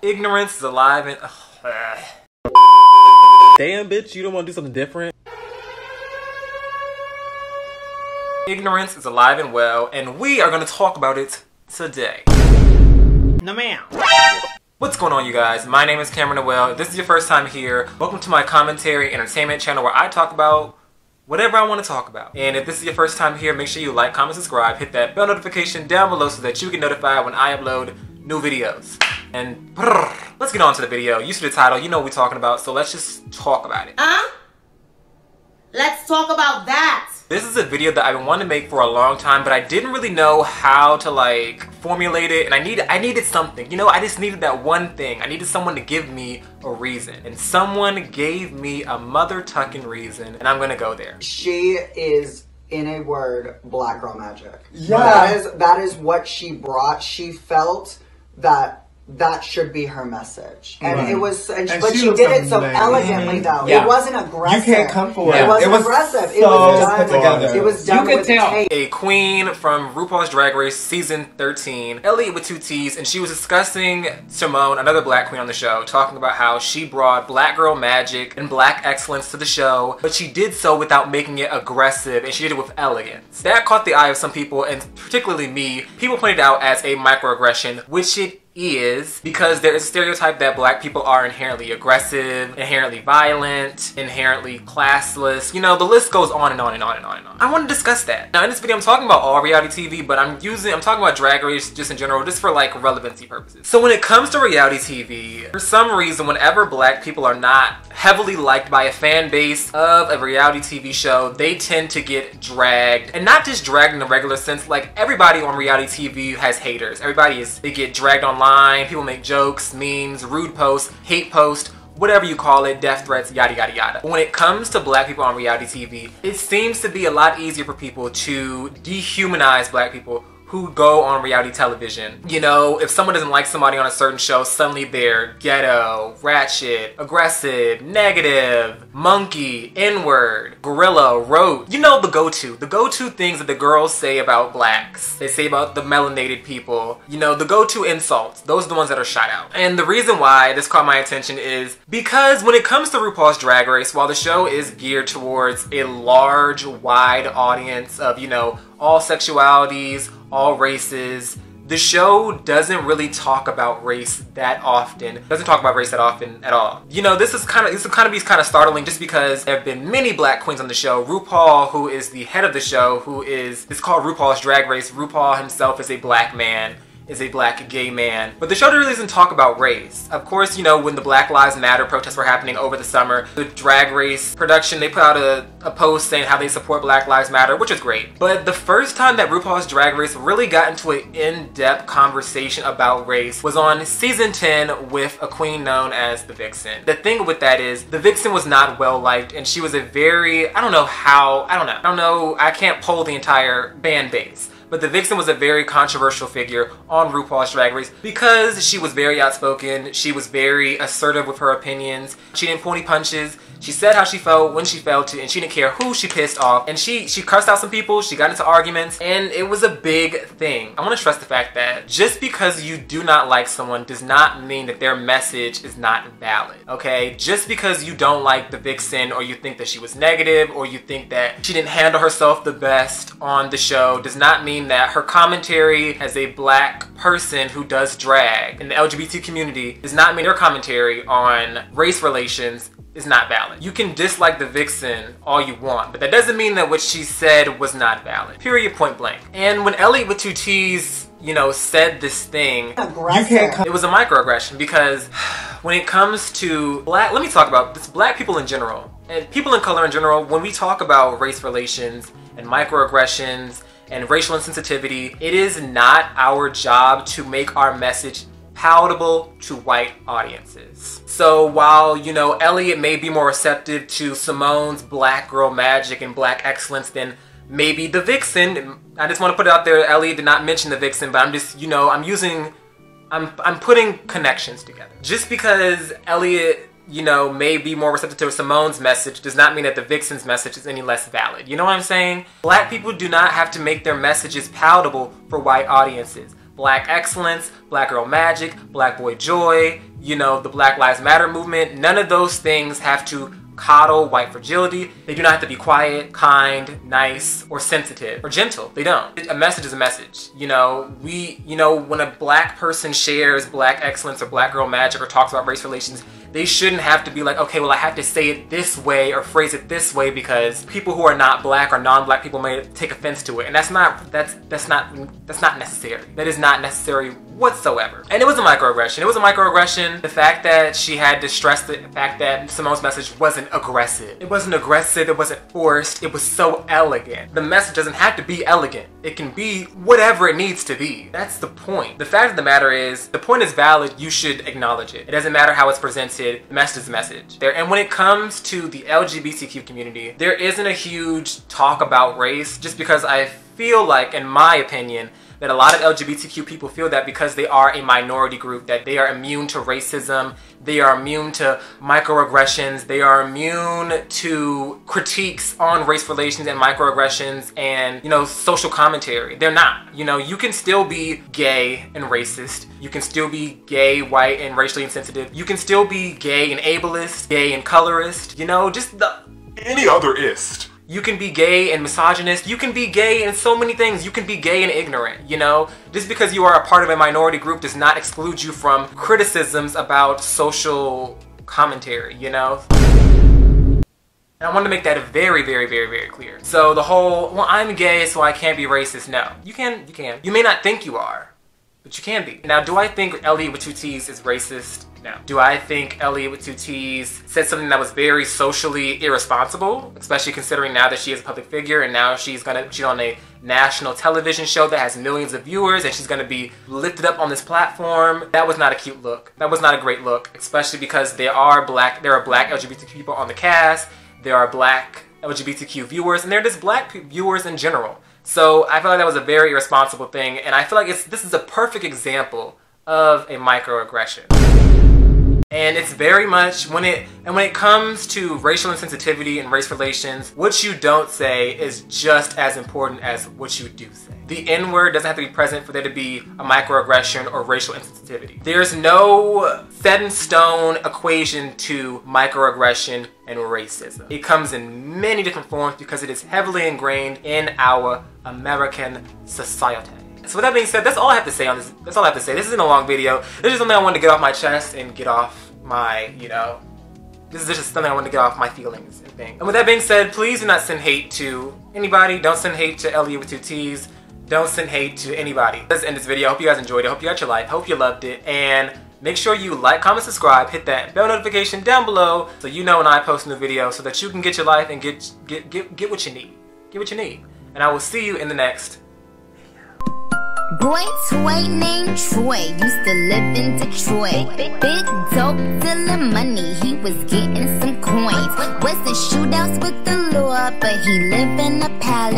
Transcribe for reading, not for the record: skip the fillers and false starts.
Ignorance is alive and... Damn, bitch, you don't want to do something different? Ignorance is alive and well, and we are going to talk about it today. No ma'am. What's going on, you guys? My name is Noel. If this is your first time here, welcome to my commentary entertainment channel where I talk about whatever I want to talk about. And if this is your first time here, make sure you like, comment, subscribe, hit that bell notification down below so that you get notified when I upload new videos. And let's get on to the video. You see the title, you know what we're talking about, so let's just talk about it. Let's talk about that. This is a video that I've been wanting to make for a long time, but I didn't really know how to like formulate it, and I needed something. You know, I just needed that one thing. I needed someone to give me a reason, and someone gave me a mother-tucking reason, and I'm gonna go there. She is, in a word, black girl magic. Yeah. That is what she brought. She felt that should be her message, and right. It was, but she she did it so elegantly, though. Yeah. It wasn't aggressive. You can't come for it. It wasn't it was aggressive. So it was done. put together. It was done you with could tell. taste. A queen from RuPaul's Drag Race season 13, Elliot with 2 T's, and she was discussing Simone, another black queen on the show, talking about how she brought black girl magic and black excellence to the show, but she did so without making it aggressive, and she did it with elegance. That caught the eye of some people, and particularly me. People pointed out as a microaggression, which it is, because there is a stereotype that black people are inherently aggressive, inherently violent, inherently classless. You know, the list goes on and on and on and on and on. I want to discuss that. Now in this video I'm talking about all reality TV, but I'm talking about Drag Race just in general, just for like relevancy purposes. So when it comes to reality TV, for some reason whenever black people are not heavily liked by a fan base of a reality TV show, they tend to get dragged. And not just dragged in the regular sense, like everybody on reality TV has haters. They get dragged online. People make jokes, memes, rude posts, hate posts, whatever you call it, death threats, yada yada yada. But when it comes to black people on reality TV, it seems to be a lot easier for people to dehumanize black people who go on reality television. You know, if someone doesn't like somebody on a certain show, suddenly they're ghetto, ratchet, aggressive, negative, monkey, N-word, gorilla, roach. You know the go-to things that the girls say about blacks. They say about the melanated people. You know, the go-to insults. Those are the ones that are shot out. And the reason why this caught my attention is because when it comes to RuPaul's Drag Race, while the show is geared towards a large, wide audience of, you know, all sexualities, all races, the show doesn't really talk about race that often. Doesn't talk about race that often at all. You know, this will kind of be startling just because there have been many black queens on the show. RuPaul, who is the head of the show, it's called RuPaul's Drag Race. RuPaul himself is a black man. Is a black gay man. But the show really doesn't talk about race. Of course, you know, when the Black Lives Matter protests were happening over the summer, the Drag Race production, they put out a post saying how they support Black Lives Matter, which is great. But the first time that RuPaul's Drag Race really got into an in-depth conversation about race was on season 10 with a queen known as the Vixen. The thing with that is, the Vixen was not well liked, and she was a very, I can't poll the entire fan base. But the Vixen was a very controversial figure on RuPaul's Drag Race because she was very outspoken, she was very assertive with her opinions, she didn't pull any punches, she said how she felt when she felt it, and she didn't care who she pissed off, and she cursed out some people, she got into arguments, and it was a big thing. I want to stress the fact that just because you do not like someone does not mean that their message is not valid, okay? Just because you don't like the Vixen, or you think that she was negative, or you think that she didn't handle herself the best on the show, does not mean that her commentary as a black person who does drag in the LGBT community does not mean her commentary on race relations is not valid. You can dislike the Vixen all you want, but that doesn't mean that what she said was not valid. Period, point blank. And when Elliot with 2 T's, you know, said this thing, it was a microaggression because when it comes to let me talk about this, black people in general, and people in color in general, when we talk about race relations and microaggressions and racial insensitivity, it is not our job to make our message palatable to white audiences. So while, you know, Elliot may be more receptive to Simone's black girl magic and black excellence than maybe the Vixen, I just want to put it out there, Elliot did not mention the Vixen, but I'm just, you know, I'm putting connections together. Just because Elliot, you know, may be more receptive to Simone's message does not mean that the Vixen's message is any less valid. You know what I'm saying? Black people do not have to make their messages palatable for white audiences. Black excellence, Black girl magic, Black boy joy, you know, the Black Lives Matter movement. None of those things have to coddle white fragility. They do not have to be quiet, kind, nice, or sensitive, or gentle. They don't. A message is a message. You know, when a Black person shares Black excellence or Black girl magic or talks about race relations, they shouldn't have to be like, okay, well, I have to say it this way or phrase it this way because people who are not Black or non-Black people may take offense to it. And that's not necessary. That is not necessary whatsoever. And it was a microaggression. It was a microaggression. The fact that she had to stress the fact that Simone's message wasn't aggressive. It wasn't aggressive. It wasn't forced. It was so elegant. The message doesn't have to be elegant. It can be whatever it needs to be. That's the point. The fact of the matter is, the point is valid. You should acknowledge it. It doesn't matter how it's presented. The message is the message. And when it comes to the LGBTQ community, there isn't a huge talk about race just because I feel like, in my opinion, that a lot of LGBTQ people feel that because they are a minority group, that they are immune to racism, they are immune to microaggressions, they are immune to critiques on race relations and microaggressions and, you know, social commentary. They're not. You know, you can still be gay and racist. You can still be gay, white, and racially insensitive. You can still be gay and ableist, gay and colorist, you know, just any other ist. You can be gay and misogynist. You can be gay in so many things. You can be gay and ignorant, you know? Just because you are a part of a minority group does not exclude you from criticisms about social commentary, you know? And I want to make that very, very, very, very clear. So the whole, well, I'm gay, so I can't be racist. No, you can. You may not think you are, but you can be. Now, do I think Elliot with 2 T's is racist? No. Do I think Elliot with 2 T's said something that was very socially irresponsible, especially considering now that she is a public figure and now she's on a national television show that has millions of viewers and she's gonna be lifted up on this platform? That was not a cute look. That was not a great look, especially because there are Black LGBTQ people on the cast, there are Black LGBTQ viewers, and they're just Black viewers in general. So I feel like that was a very irresponsible thing, and I feel like this is a perfect example of a microaggression. And it's very much, when it comes to racial insensitivity and race relations, what you don't say is just as important as what you do say. The N-word doesn't have to be present for there to be a microaggression or racial insensitivity. There's no set in stone equation to microaggression and racism. It comes in many different forms because it is heavily ingrained in our American society. So with that being said, that's all I have to say on this. That's all I have to say. This isn't a long video. This is something I wanted to get off my chest and get off my, you know, this is just something I wanted to get off my feelings and things. And with that being said, please do not send hate to anybody. Don't send hate to Elliot with 2 T's. Don't send hate to anybody. Let's end this video. I hope you guys enjoyed it. I hope you got your life. I hope you loved it. And make sure you like, comment, subscribe, hit that bell notification down below so you know when I post a new video so that you can get your life and get what you need. Get what you need. And I will see you in the next. Boy toy named Troy used to live in Detroit. Big dope dealing money, he was getting some coins. Was in shootouts with the law, but he lived in a palace.